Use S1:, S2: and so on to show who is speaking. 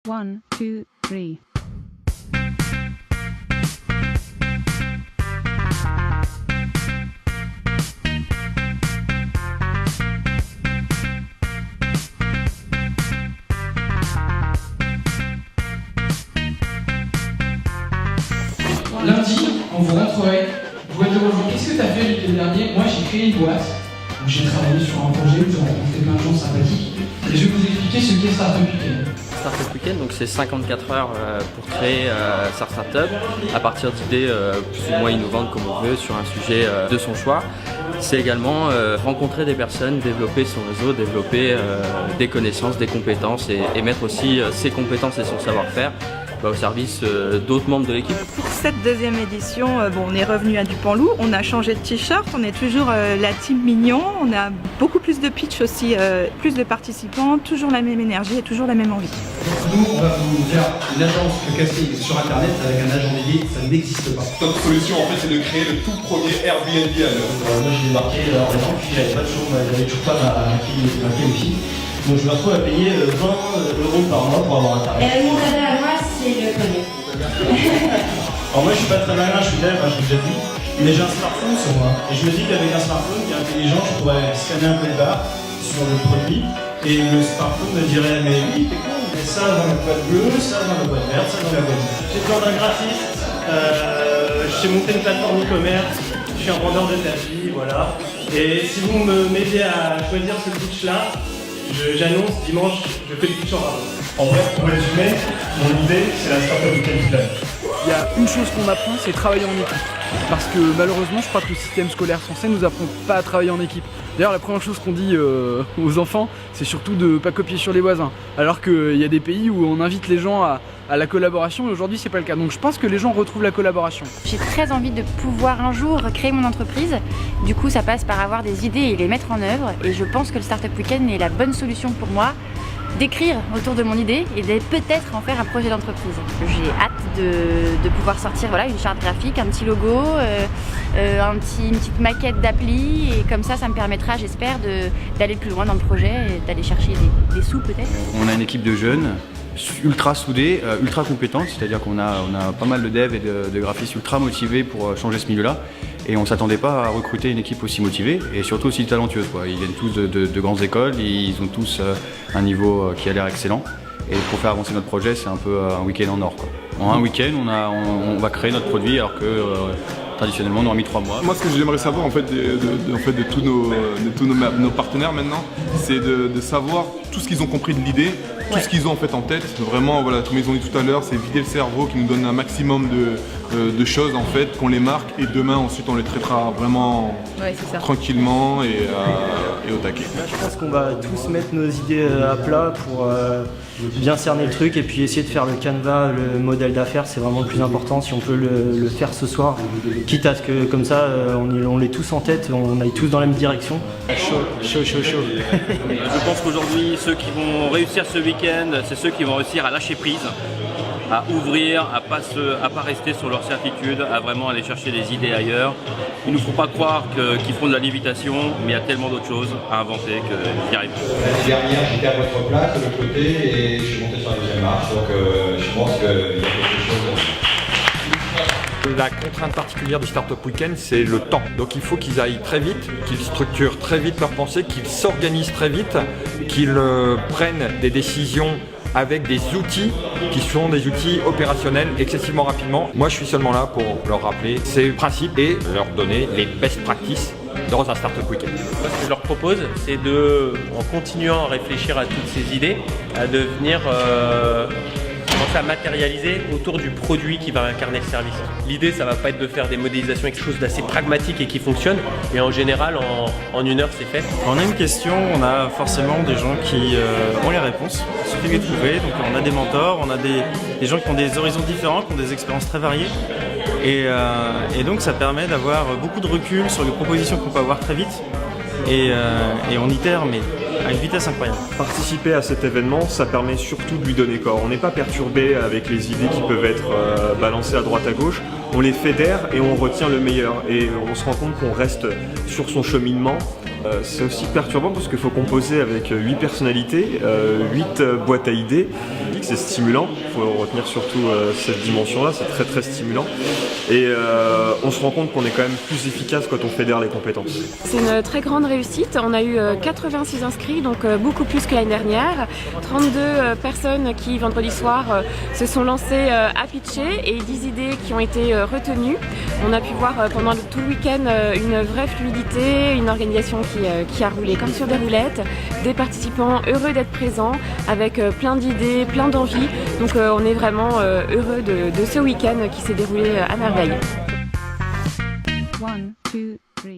S1: 1, 2, 3.
S2: Lundi, quand vous rentrerez, vous allez dire qu'est-ce que tu as fait l'été dernier? Moi, j'ai créé une boîte. Donc, j'ai travaillé sur un projet où j'ai rencontré plein de gens sympathiques. Et je vais vous expliquer ce qu'est Startup Weekend.
S3: Startup Weekend, donc c'est 54 heures pour créer sa startup à partir d'idées plus ou moins innovantes comme on veut sur un sujet de son choix. C'est également rencontrer des personnes, développer son réseau, développer des connaissances, des compétences et mettre aussi ses compétences et son savoir-faire au service d'autres membres de l'équipe.
S4: Pour cette deuxième édition, on est revenu à Dupanloup, on a changé de t-shirt, on est toujours la team mignon, on a beaucoup plus de pitch aussi, plus de participants, toujours la même énergie et toujours la même envie.
S5: Nous, on va vous faire une agence de casting sur internet avec un agent dédié, ça n'existe pas.
S6: Notre solution en fait c'est de créer le tout premier Airbnb à l'heure.
S5: Moi je l'ai marqué vraiment, puis j'avais toujours pas ma fille. Donc je me retrouve à payer 20 € par mois pour avoir internet.
S7: Et mon dada à moi, c'est le premier.
S5: Alors moi je suis pas très malin, je suis dev, je l'ai déjà dit, mais j'ai un smartphone sur moi. Et je me dis qu'avec un smartphone qui est intelligent, je pourrais scanner un peu les barres sur le produit et le smartphone me dirait mais oui t'es con, mais ça dans la boîte bleue, ça dans la boîte verte, ça dans la boîte bleue. J'ai besoin d'un graphiste, j'ai monté une plateforme e-commerce, je suis un vendeur de tapis, voilà. Et si vous m'aidez à choisir ce pitch là, j'annonce dimanche, je fais le pitch en rare.
S8: En vrai, pour résumer, mon idée, c'est la Startup Weekend Plan.
S9: Il y a une chose qu'on apprend, c'est travailler en équipe. Parce que malheureusement, je crois que le système scolaire français nous apprend pas à travailler en équipe. D'ailleurs, la première chose qu'on dit aux enfants, c'est surtout de pas copier sur les voisins. Alors qu'il y a des pays où on invite les gens à la collaboration et aujourd'hui, c'est pas le cas. Donc je pense que les gens retrouvent la collaboration.
S10: J'ai très envie de pouvoir un jour créer mon entreprise. Du coup, ça passe par avoir des idées et les mettre en œuvre. Et je pense que le Startup Weekend est la bonne solution pour moi d'écrire autour de mon idée et de peut-être en faire un projet d'entreprise. J'ai hâte de pouvoir sortir une charte graphique, un petit logo, une petite maquette d'appli et comme ça me permettra, j'espère, d'aller plus loin dans le projet et d'aller chercher des sous peut-être.
S11: On a une équipe de jeunes ultra soudés, ultra compétentes, c'est-à-dire qu'on a pas mal de devs et de graphistes ultra motivés pour changer ce milieu-là. Et on s'attendait pas à recruter une équipe aussi motivée et surtout aussi talentueuse. Ils viennent tous de grandes écoles, ils ont tous un niveau qui a l'air excellent. Et pour faire avancer notre projet, c'est un peu un week-end en or. En un week-end, on va créer notre produit alors que traditionnellement on aurait mis 3 mois.
S6: Moi ce que j'aimerais savoir en fait de tous nos partenaires maintenant, c'est de savoir tout ce qu'ils ont compris de l'idée, tout ce qu'ils ont en fait en tête. Vraiment voilà, comme ils ont dit tout à l'heure, c'est vider le cerveau qui nous donne un maximum de choses en fait, qu'on les marque et demain ensuite on les traitera vraiment tranquillement et au taquet.
S5: Je pense qu'on va tous mettre nos idées à plat pour bien cerner le truc et puis essayer de faire le canevas, le modèle d'affaires, c'est vraiment le plus important. Si on peut le faire ce soir, quitte à ce que comme ça on l'ait tous en tête, on aille tous dans la même direction. Chaud.
S3: Je pense qu'aujourd'hui, ceux qui vont réussir ce week-end, c'est ceux qui vont réussir à lâcher prise, à ouvrir, à pas rester sur leur certitude, à vraiment aller chercher des idées ailleurs. Il ne nous faut pas croire qu'ils font de la lévitation, mais il y a tellement d'autres choses à inventer qu'ils y arrivent.
S12: L'année dernière, j'étais à votre place de l'autre côté et je suis monté sur la deuxième marche, donc je pense qu'il y a quelque chose.
S13: La contrainte particulière du Startup Weekend, c'est le temps. Donc il faut qu'ils aillent très vite, qu'ils structurent très vite leur pensée, qu'ils s'organisent très vite, qu'ils prennent des décisions avec des outils qui sont des outils opérationnels excessivement rapidement. Moi je suis seulement là pour leur rappeler ces principes et leur donner les best practices dans un Startup Weekend.
S14: Moi, ce que je leur propose, c'est en continuant à réfléchir à toutes ces idées, à devenir commencer à matérialiser autour du produit qui va incarner le service. L'idée, ça va pas être de faire des modélisations, quelque chose d'assez pragmatique et qui fonctionne, et en général, en 1 heure, c'est fait.
S15: Quand on a une question, on a forcément des gens qui ont les réponses, il suffit de les trouver. Donc on a des mentors, on a des gens qui ont des horizons différents, qui ont des expériences très variées. Et donc ça permet d'avoir beaucoup de recul sur les propositions qu'on peut avoir très vite. Et on itère, mais à une vitesse incroyable.
S8: Participer à cet événement, ça permet surtout de lui donner corps. On n'est pas perturbé avec les idées qui peuvent être balancées à droite à gauche. On les fédère et on retient le meilleur. Et on se rend compte qu'on reste sur son cheminement C'est aussi perturbant parce qu'il faut composer avec 8 personnalités, 8 boîtes à idées. C'est stimulant, il faut retenir surtout cette dimension-là, c'est très très stimulant. Et on se rend compte qu'on est quand même plus efficace quand on fédère les compétences.
S1: C'est une très grande réussite, on a eu 86 inscrits, donc beaucoup plus que l'année dernière. 32 personnes qui, vendredi soir, se sont lancées à pitcher et 10 idées qui ont été retenues. On a pu voir pendant tout le week-end une vraie fluidité, une organisation qui a roulé comme sur des roulettes, des participants heureux d'être présents, avec plein d'idées, plein d'envie. Donc on est vraiment heureux de ce week-end qui s'est déroulé à merveille.
S16: 1, 2, 3.